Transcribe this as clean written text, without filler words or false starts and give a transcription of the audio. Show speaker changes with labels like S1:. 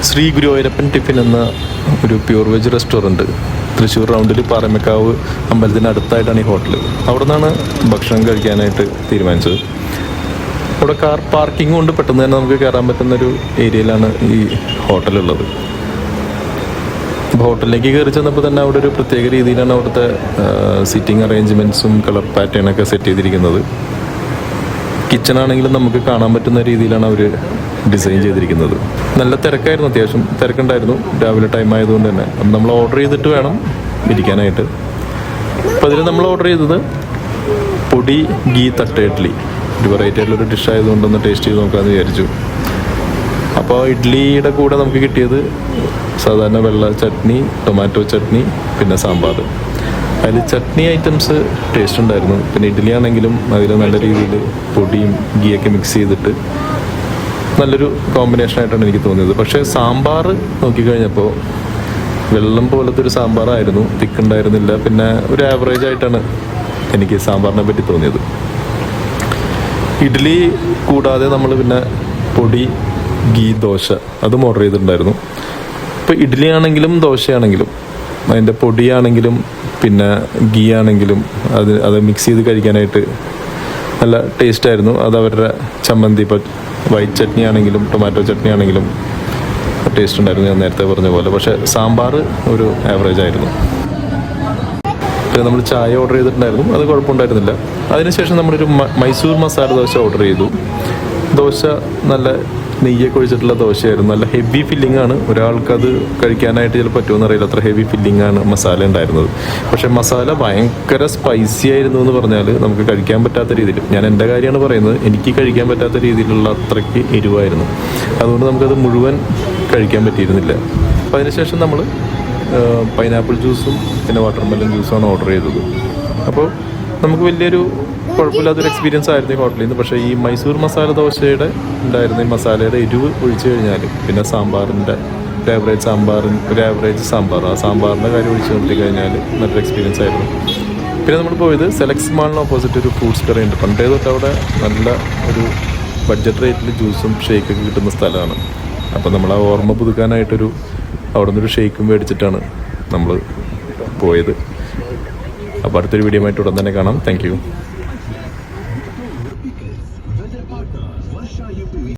S1: Shri Guruvayurappan tiffin എന്ന ഒരു pure veg restaurant Thrissur റൗണ്ടിൽ പാറമേക്കാവ് അമ്പലത്തിന് അടുത്തായിട്ടാണ് ഈ ഹോട്ടൽ. അവിടെ നിന്നാണ് ഭക്ഷണം കഴിക്കാനായിട്ട് തീരുമാനിച്ചത്. അവിടെ കാർ പാർക്കിംഗ് കൊണ്ട് പെട്ടെന്ന് തന്നെ നമുക്ക് കയറാൻ പറ്റുന്നൊരു ഏരിയയിലാണ് ഈ ഹോട്ടലുള്ളത്. അപ്പോൾ ഹോട്ടലിലേക്ക് കയറി ചെന്നപ്പോൾ തന്നെ അവിടെ ഒരു പ്രത്യേക രീതിയിലാണ് അവിടുത്തെ സിറ്റിംഗ് അറേഞ്ച്മെൻറ്റ്സും കളർ പാറ്റേണൊക്കെ സെറ്റ് ചെയ്തിരിക്കുന്നത്. കിച്ചൺ ആണെങ്കിലും നമുക്ക് കാണാൻ പറ്റുന്ന രീതിയിലാണ് അവർ ഡിസൈൻ ചെയ്തിരിക്കുന്നത്. നല്ല തിരക്കായിരുന്നു, അത്യാവശ്യം തിരക്കുണ്ടായിരുന്നു രാവിലെ ടൈം ആയതുകൊണ്ട് തന്നെ. അപ്പം നമ്മൾ ഓർഡർ ചെയ്തിട്ട് വേണം ഇരിക്കാനായിട്ട്. അപ്പോൾ അതിൽ നമ്മൾ ഓർഡർ ചെയ്തത് പൊടി ഗീ തട്ട ഇഡ്ഡലി, ഒരു വെറൈറ്റി ആയിട്ടുള്ളൊരു ഡിഷ് ആയതുകൊണ്ടൊന്ന് ടേസ്റ്റ് ചെയ്ത് നോക്കാമെന്ന് വിചാരിച്ചു. അപ്പോൾ ഇഡ്ഡലിയുടെ കൂടെ നമുക്ക് കിട്ടിയത് സാധാരണ വെള്ള ചട്നി, ടൊമാറ്റോ ചട്നി, പിന്നെ സാമ്പാർ. അതിൽ ചട്നി ഐറ്റംസ് ടേസ്റ്റ് ഉണ്ടായിരുന്നു. പിന്നെ ഇഡ്ഡലി ആണെങ്കിലും അതിൽ നല്ല രീതിയിൽ പൊടിയും ഗീയൊക്കെ മിക്സ് ചെയ്തിട്ട് നല്ലൊരു കോമ്പിനേഷനായിട്ടാണ് എനിക്ക് തോന്നിയത്. പക്ഷേ സാമ്പാർ നോക്കിക്കഴിഞ്ഞപ്പോൾ വെള്ളം പോലത്തെ ഒരു സാമ്പാറായിരുന്നു, തിക്കുണ്ടായിരുന്നില്ല. പിന്നെ ഒരു ആവറേജ് ആയിട്ടാണ് എനിക്ക് സാമ്പാറിനെ പറ്റി തോന്നിയത്. ഇഡ്ഡലി കൂടാതെ നമ്മൾ പിന്നെ പൊടി ഗീ ദോശ അതും ഓർഡർ ചെയ്തിട്ടുണ്ടായിരുന്നു. ഇപ്പോൾ ഇഡ്ഡലി ആണെങ്കിലും ദോശയാണെങ്കിലും അതിൻ്റെ പൊടിയാണെങ്കിലും പിന്നെ ഗീ ആണെങ്കിലും അത് മിക്സ് ചെയ്ത് കഴിക്കാനായിട്ട് നല്ല ടേസ്റ്റായിരുന്നു. അത് അവരുടെ ചമ്മന്തി, ഇപ്പോൾ വൈറ്റ് ചട്നി ആണെങ്കിലും ടൊമാറ്റോ ചട്നി ആണെങ്കിലും ടേസ്റ്റ് ഉണ്ടായിരുന്നു, ഞാൻ നേരത്തെ പറഞ്ഞ പോലെ. പക്ഷേ സാമ്പാർ ഒരു ആവറേജ് ആയിരുന്നു. പിന്നെ നമ്മൾ ചായ ഓർഡർ ചെയ്തിട്ടുണ്ടായിരുന്നു, അത് കുഴപ്പമുണ്ടായിരുന്നില്ല. അതിനുശേഷം നമ്മളൊരു മൈസൂർ മസാല ദോശ ഓർഡർ ചെയ്തു. ദോശ നല്ല നെയ്യൊക്കെ ഒഴിച്ചിട്ടുള്ള ദോശയായിരുന്നു. നല്ല ഹെവി ഫില്ലിംഗ് ആണ്. ഒരാൾക്കത് കഴിക്കാനായിട്ട് ചിലപ്പോൾ പറ്റുമെന്ന് അറിയില്ല, അത്ര ഹെവി ഫില്ലിംഗ് ആണ് മസാല ഉണ്ടായിരുന്നത്. പക്ഷേ മസാല ഭയങ്കര സ്പൈസി ആയിരുന്നു എന്ന് പറഞ്ഞാൽ നമുക്ക് കഴിക്കാൻ പറ്റാത്ത രീതിയിൽ, ഞാൻ എൻ്റെ കാര്യമാണ് പറയുന്നത്, എനിക്ക് കഴിക്കാൻ പറ്റാത്ത രീതിയിലുള്ള അത്രയ്ക്ക് എരിവായിരുന്നു. അതുകൊണ്ട് നമുക്കത് മുഴുവൻ കഴിക്കാൻ പറ്റിയിരുന്നില്ല. അപ്പോൾ അതിനുശേഷം നമ്മൾ പൈനാപ്പിൾ ജ്യൂസും പിന്നെ വാട്ടർമെലൺ ജ്യൂസുമാണ് ഓർഡർ ചെയ്തത്. അപ്പോൾ നമുക്ക് വലിയൊരു കുഴപ്പമില്ലാത്തൊരു എക്സ്പീരിയൻസ് ആയിരുന്നു ഈ ഹോട്ടലിൽ നിന്ന്. പക്ഷേ ഈ മൈസൂർ മസാല ദോശയുടെ ഉണ്ടായിരുന്ന ഈ മസാലയുടെ എരിവ് ഒഴിച്ചു കഴിഞ്ഞാൽ, പിന്നെ സാമ്പാറിൻ്റെ ഒരു ആവറേജ് സാമ്പാർ, ആ സാമ്പാറിൻ്റെ കാര്യം ഒഴിച്ച് നിർത്തി കഴിഞ്ഞാൽ നല്ലൊരു എക്സ്പീരിയൻസ് ആയിരുന്നു. പിന്നെ നമ്മൾ പോയത് സെലക്സ് മാളിന് ഓപ്പോസിറ്റ് ഒരു ഫ്രൂട്ട്സ് കറി ഉണ്ട്. പണ്ടേ തൊട്ട് അവിടെ നല്ല ഒരു ബഡ്ജറ്റ് റേറ്റിൽ ജ്യൂസും ഷേക്കൊക്കെ കിട്ടുന്ന സ്ഥലമാണ്. അപ്പോൾ നമ്മൾ ആ ഓർമ്മ പുതുക്കാനായിട്ടൊരു അവിടെ നിന്നൊരു ഷേക്കും മേടിച്ചിട്ടാണ് നമ്മൾ പോയത്. അപ്പോൾ അടുത്തൊരു വീഡിയോ ആയിട്ട് ഉടൻ തന്നെ കാണാം. Thank you.